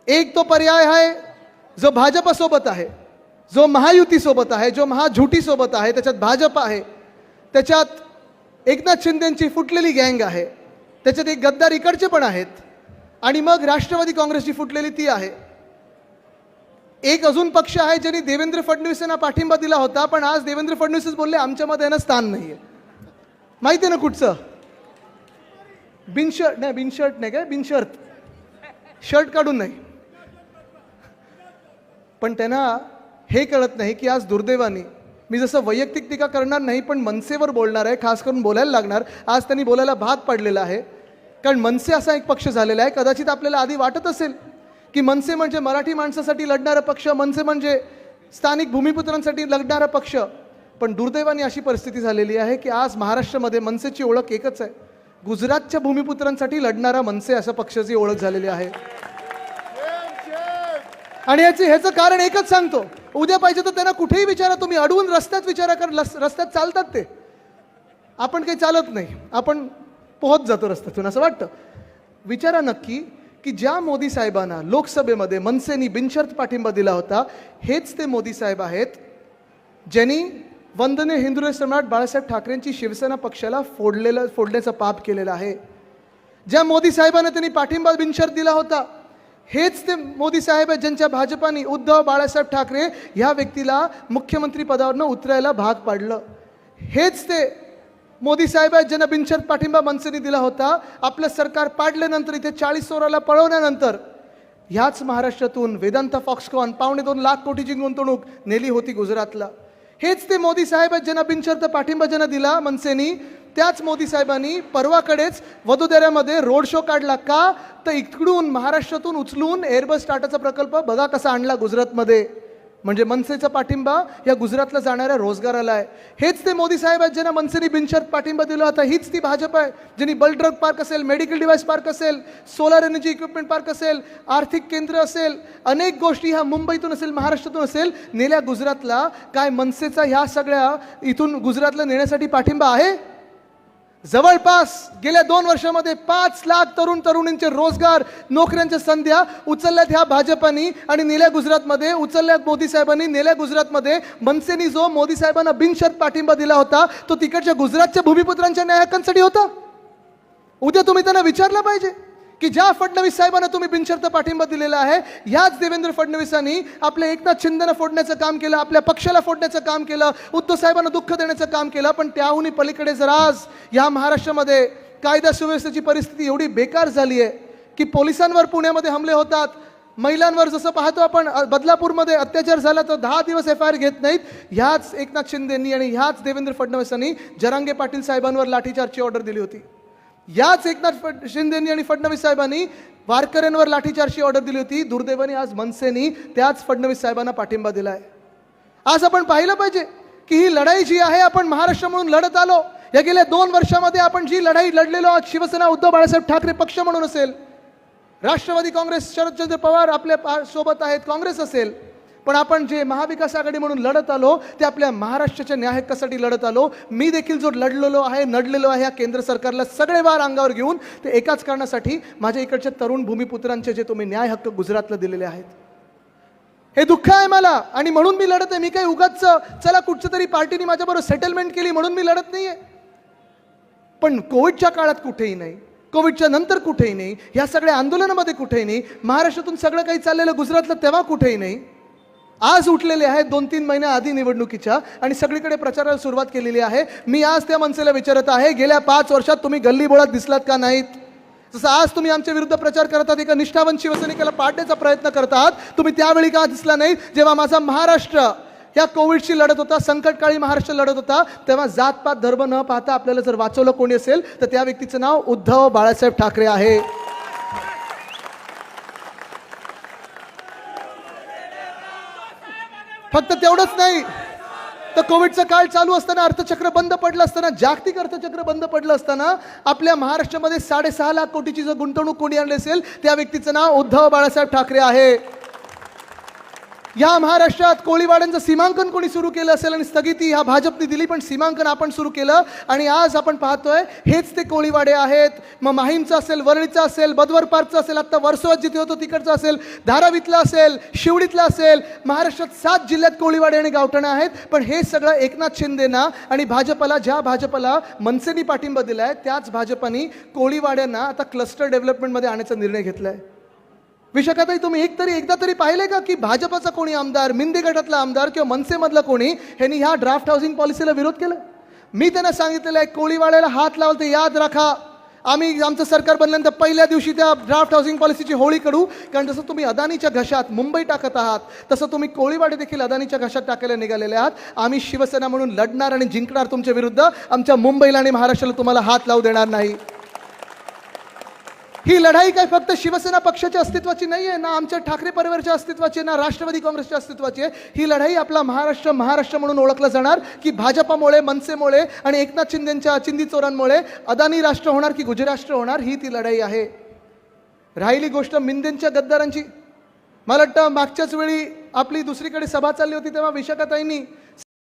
एक तो पर्याय आहे जो भाजपसोबत आहे, जो महायुतीसोबत आहे, जो महाझुटीसोबत आहे, त्याच्यात भाजप आहे, त्याच्यात एकनाथ शिंदेंची फुटलेली गँग आहे, त्याच्यात एक गद्दार इकडचे पण आहेत, आणि मग राष्ट्रवादी काँग्रेसची फुटलेली ती आहे. एक अजून पक्ष आहे ज्यांनी देवेंद्र फडणवीसांना पाठिंबा दिला होता, पण आज देवेंद्र फडणवीसच बोलले आमच्यामध्ये यांना स्थान नाहीये. माहिती आहे ना कुठचं? बिनशर्ट नाही काय, बिनशर्त, शर्ट काढून नाही. पण त्यांना हे कळत नाही की आज दुर्दैवाने, मी जसं वैयक्तिक टीका करणार नाही पण मनसेवर बोलणार आहे, खास करून बोलायला लागणार. आज त्यांनी बोलायला भाग पाडलेला आहे, कारण मनसे असा एक पक्ष झालेला आहे. कदाचित आपल्याला आधी वाटत असेल की मनसे म्हणजे मराठी माणसासाठी लढणारा पक्ष, मनसे म्हणजे स्थानिक भूमिपुत्रांसाठी लढणारा पक्ष. पण दुर्दैवाने अशी परिस्थिती झालेली आहे की आज महाराष्ट्रामध्ये मनसेची ओळख एकच आहे, गुजरातच्या भूमिपुत्रांसाठी लढणारा मनसे अशा पक्षाची ओळख झालेली आहे. आणि ह्याचं कारण एकच सांगतो, उद्या पाहिजे तर त्यांना कुठेही विचारा तुम्ही, अडवून रस्त्यात विचारा, कारण रस्त्यात चालतात ते, आपण काही चालत नाही, आपण पोहत जातो रस्त्यातून असं वाटतं. विचारा नक्की की ज्या मोदी साहेबांना लोकसभेमध्ये मनसेनी बिनशर्त पाठिंबा दिला होता, हेच ते मोदी साहेब आहेत ज्यांनी वंदनीय हिंदुराष्ट्र सम्राट बाळासाहेब ठाकरेंची शिवसेना पक्षाला फोडण्याचं पाप केलेलं आहे. ज्या मोदी साहेबांना त्यांनी पाठिंबा बिनशर्त दिला होता, हेच ते मोदी साहेब आहेत ज्यांच्या भाजपाने उद्धव बाळासाहेब ठाकरे ह्या व्यक्तीला मुख्यमंत्री पदावरनं उतरायला भाग पाडलं. हेच ते मोदी साहेब आहेत ज्यांना बिनशर्त पाठिंबा मनसेने दिला होता. आपलं सरकार पाडल्यानंतर, इथे 40 चोराला पळवल्यानंतर ह्याच महाराष्ट्रातून वेदांत फॉक्सकॉन 2.25 लाख कोटीची गुंतवणूक नेली होती गुजरातला. हेच ते मोदी साहेब आहेत ज्यांना बिनशर्त पाठिंबा ज्यांना दिला मनसेनी. त्याच मोदी साहेबांनी परवाकडेच वडोदऱ्यामध्ये रोड शो काढला. का तर इकडून महाराष्ट्रातून उचलून एअरबस टाटाचा प्रकल्प बघा कसा आणला गुजरातमध्ये, म्हणजे मनसेचा पाठिंबा या गुजरातला जाणाऱ्या रोजगाराला आहे. हेच ते मोदी साहेब आहेत ज्यांना मनसेने बिनशर्त पाठिंबा दिला होता. हीच ती भाजप आहे ज्यांनी बल्क ड्रग पार्क असेल, मेडिकल डिव्हाइस पार्क असेल, सोलार एनर्जी इक्विपमेंट पार्क असेल, आर्थिक केंद्र असेल, अनेक गोष्टी ह्या मुंबईतून असेल, महाराष्ट्रातून असेल, नेल्या गुजरातला. काय मनसेचा ह्या सगळ्या इथून गुजरातला नेण्यासाठी पाठिंबा आहे? जवळपास गेल्या 2 वर्षामध्ये 5 लाख तरुण तरुणींचे रोजगार, नोकऱ्यांच्या संध्या उचलल्यात ह्या भाजपानी आणि नेल्या गुजरातमध्ये, उचलल्यात मोदी साहेबांनी, नेल्या गुजरातमध्ये. मनसेनी जो मोदी साहेबांना बिनशर्त पाठिंबा दिला होता तो तिकडच्या गुजरातच्या भूमिपुत्रांच्या न्याय हक्कांसाठी होता. उद्या तुम्ही त्यांना विचारलं पाहिजे की ज्या फडणवीस साहेबांना तुम्ही बिनशर्त पाठिंबा दिलेला आहे, ह्याच देवेंद्र फडणवीसांनी आपल्या एकनाथ शिंदेना फोडण्याचं काम केलं, आपल्या पक्षाला फोडण्याचं काम केलं, उद्धव साहेबांना दुःख देण्याचं काम केलं. पण त्याहूनही पलीकडे जर आज या महाराष्ट्रामध्ये कायदा सुव्यवस्थेची परिस्थिती एवढी बेकार झाली आहे की पोलिसांवर पुण्यामध्ये हमले होतात, महिलांवर जसं पाहतो आपण बदलापूरमध्ये अत्याचार झाला तर 10 दिवस FIR घेत नाहीत. ह्याच एकनाथ शिंदेंनी आणि ह्याच देवेंद्र फडणवीसांनी जरांगे पाटील साहेबांवर लाठीचार्जची ऑर्डर दिली होती. याच एकनाथ शिंदेंनी आणि फडणवीस साहेबांनी वारकऱ्यांवर लाठीचार्जची ऑर्डर दिली होती. दुर्दैवाने आज मनसेनी त्याच फडणवीस साहेबांना पाठिंबा दिला आहे. आज आपण पाहिलं पाहिजे की ही लढाई जी आहे आपण महाराष्ट्र म्हणून लढत आलो. या गेल्या 2 वर्षामध्ये आपण जी लढाई लढलेलो आहोत, शिवसेना उद्धव बाळासाहेब ठाकरे पक्ष म्हणून असेल, राष्ट्रवादी काँग्रेस शरदचंद्र पवार आपल्या सोबत आहेत, काँग्रेस असेल, पण आपण जे महाविकास आघाडी म्हणून लढत आलो ते आपल्या महाराष्ट्राच्या न्याय हक्कासाठी लढत आलो. मी देखील जो नडलेलो आहे या केंद्र सरकारला सगळे वार अंगावर घेऊन, ते एकाच कारणासाठी, माझ्या इकडच्या तरुण भूमिपुत्रांचे जे तुम्ही न्याय हक्क गुजरातला दिलेले आहेत, हे दुःख आहे मला. आणि म्हणून मी लढत आहे. मी काही उगाच चला कुठच्या तरी पार्टीने माझ्याबरोबर सेटलमेंट केली म्हणून मी लढत नाहीये. पण कोविडच्या काळात कुठेही नाही, कोविडच्या नंतर कुठेही नाही, ह्या सगळ्या आंदोलनामध्ये कुठेही नाही, महाराष्ट्रातून सगळं काही चाललेलं गुजरातला तेव्हा कुठेही नाही. आज उठलेले आहेत 2-3 महिन्या आधी निवडणुकीच्या आणि सगळीकडे प्रचाराला सुरुवात केलेली आहे. मी आज त्या मनसेला विचारत आहे, गेल्या 5 वर्षात तुम्ही गल्लीबोळात दिसलात का नाहीत? जसं आज तुम्ही आमच्या विरुद्ध प्रचार करतात, एका निष्ठावंत शिवसैनिकाला पाडण्याचा प्रयत्न करतात, तुम्ही त्यावेळी का दिसला नाही? जेव्हा माझा महाराष्ट्र या कोविडशी लढत होता, संकटकाळी महाराष्ट्र लढत होता, तेव्हा जातपात धर्म न पाहता आपल्याला जर वाचवलं कोणी असेल तर त्या व्यक्तीचं नाव उद्धव बाळासाहेब ठाकरे आहे. फक्त तेवढंच नाही तर कोविडचा काळ चालू असताना, अर्थचक्र बंद पडलं असताना, जागतिक अर्थचक्र बंद पडलं असताना आपल्या महाराष्ट्रामध्ये 6.5 लाख कोटीची जर गुंतवणूक कोणी आणली असेल त्या व्यक्तीचं नाव उद्धव बाळासाहेब ठाकरे आहे. या महाराष्ट्रात कोळीवाड्यांचं सीमांकन कोणी सुरू केलं असेल आणि स्थगिती ह्या भाजपने दिली, पण सीमांकन आपण सुरू केलं आणि आज आपण पाहतोय हेच ते कोळीवाडे आहेत. मग माहीमचं असेल, वरळीचं असेल, बदवर पार्कचं असेल, आत्ता वर्सोवात जिथे होतो तिकडचं असेल, धारावीतलं असेल, शिवडीतलं असेल, महाराष्ट्रात 7 जिल्ह्यात कोळीवाडे आणि गावठणं आहेत. पण हे सगळं एकनाथ शिंदेना आणि भाजपला, ज्या भाजपला मनसेनी पाठिंबा दिलाय त्याच भाजपानी कोळीवाड्यांना आता क्लस्टर डेव्हलपमेंटमध्ये आणायचा निर्णय घेतलाय. विशाखाताई, तुम्ही एकदा तरी पाहिलंय का की भाजपचा कोणी आमदार, मिंदे गटातला आमदार किंवा मनसेमधला कोणी ह्यांनी ह्या ड्राफ्ट हाऊसिंग पॉलिसीला विरोध केला? मी त्यांना सांगितलेलं आहे कोळीवाड्याला हात लावल तर याद राखा, आम्ही आमचं सरकार बनल्यानंतर पहिल्या दिवशी त्या ड्राफ्ट हाऊसिंग पॉलिसीची होळी काढू. कारण जसं तुम्ही अदानीच्या घशात मुंबई टाकत आहात तसं तुम्ही कोळीवाडे देखील अदानीच्या घशात टाकायला निघालेले आहात. आम्ही शिवसेना म्हणून लढणार आणि जिंकणार तुमच्या विरुद्ध. आमच्या मुंबईला आणि महाराष्ट्राला तुम्हाला हात लावू देणार नाही. ही लढाई काय फक्त शिवसेना पक्षाच्या अस्तित्वाची नाही आहे, ना आमच्या ठाकरे परिवाराच्या अस्तित्वाची, ना राष्ट्रवादी काँग्रेसच्या अस्तित्वाची आहे. ही लढाई आपला महाराष्ट्र म्हणून ओळखलं जाणार की भाजपामुळे, मनसेमुळे आणि एकनाथ शिंदेच्या चिंदी चोरांमुळे अदानी राष्ट्र होणार की गुजराष्ट्र होणार, ही ती लढाई आहे. राहिली गोष्ट मिंदेंच्या गद्दारांची, मला वाटतं मागच्याच वेळी आपली दुसरीकडे सभा चालली होती तेव्हा विशाखाताईंनी